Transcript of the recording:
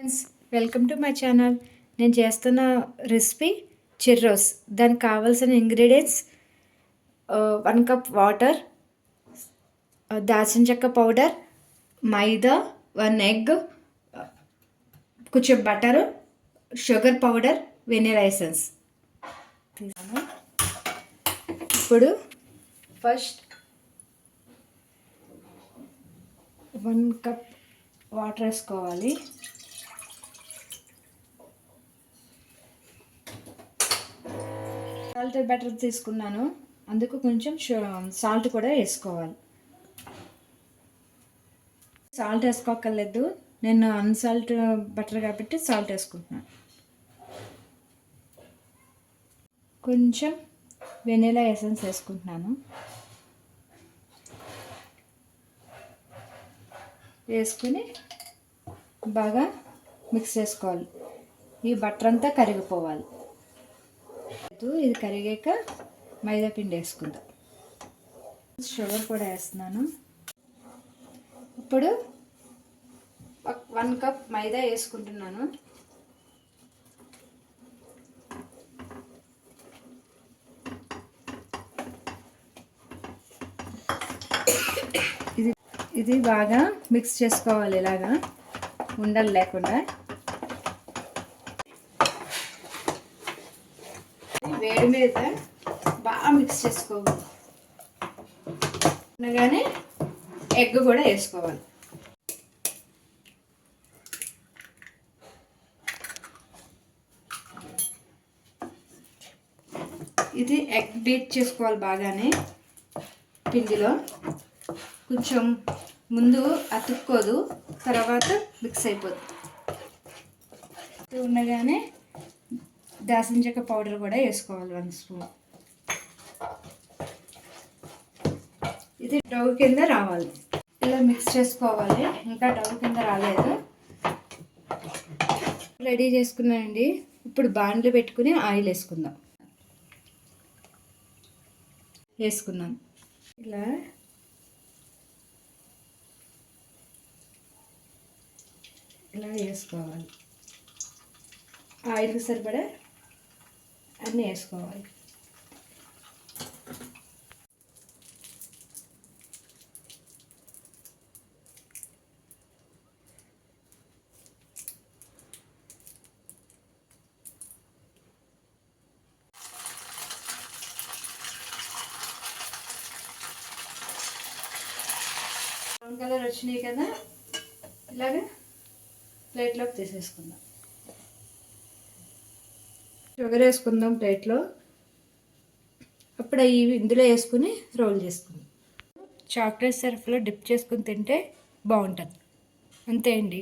Friends, welcome to my channel. నేను చేస్తున్న recipe చిర్రోస్. దానికి కావాల్సిన ఇంగ్రీడియంట్స్ 1 కప్ వాటర్, దాల్చిన చెక్క పౌడర్, మైదా, 1 ఎగ్, కొంచెం butter, sugar powder, vanilla essence తీసాను. ఇప్పుడు ఫస్ట్ 1 కప్ వాటర్ వేసుకోవాలి. సాల్ట్ బటర్ తీసుకున్నాను, అందుకు కొంచెం సాల్ట్ కూడా వేసుకోవాలి. సాల్ట్ వేసుకోక్కర్లేదు, నేను అన్సాల్ట్ బటర్ కాబట్టి సాల్ట్ వేసుకుంటున్నాను. కొంచెం వెనిలా ఎసెన్స్ వేసుకుంటున్నాను. వేసుకుని బాగా మిక్స్ చేసుకోవాలి. ఈ బటర్ అంతా కరిగిపోవాలి. ఇది కరిగాక మైదా పిండి వేసుకుందాం. షుగర్ కూడా వేస్తున్నాను. ఇప్పుడు 1 కప్ మైదా వేసుకుంటున్నాను. ఇది బాగా మిక్స్ చేసుకోవాలి, ఇలాగా ఉండలు లేకుండా. వేడి మీద బాగా మిక్స్ చేసుకోవాలి. అనగానే ఎగ్ కూడా వేసుకోవాలి. ఇది ఎగ్ బీట్ చేసుకోవాలి బాగానే. పిండిలో కొంచెం ముందు అతుక్కోదు, తర్వాత మిక్స్ అయిపోతుంది. ఉండగానే దాల్చిన చెక్క పౌడర్ కూడా వేసుకోవాలి, 1 స్పూన్. ఇది డౌ కింద రావాలి. ఇలా మిక్స్ చేసుకోవాలి. ఇంకా డౌ కింద రాలేదు. రెడీ చేసుకున్నానండి. ఇప్పుడు బాండ్లు పెట్టుకుని ఆయిల్ వేసుకున్నాం. ఇలా వేసుకోవాలి. ఆయిల్ సరిపడా అన్నీ వేసుకోవాలి. బ్రౌన్ కలర్ వచ్చినాయి కదా, ఇలాగా ప్లేట్లోకి తీసేసుకుందాం. షుగర్ వేసుకుందాం ప్లేట్లో. అప్పుడు ఇందులో వేసుకుని రోల్ చేసుకుందాం. చాక్లెట్ సర్ఫ్లో డిప్ చేసుకుని తింటే బాగుంటుంది. అంతే అండి.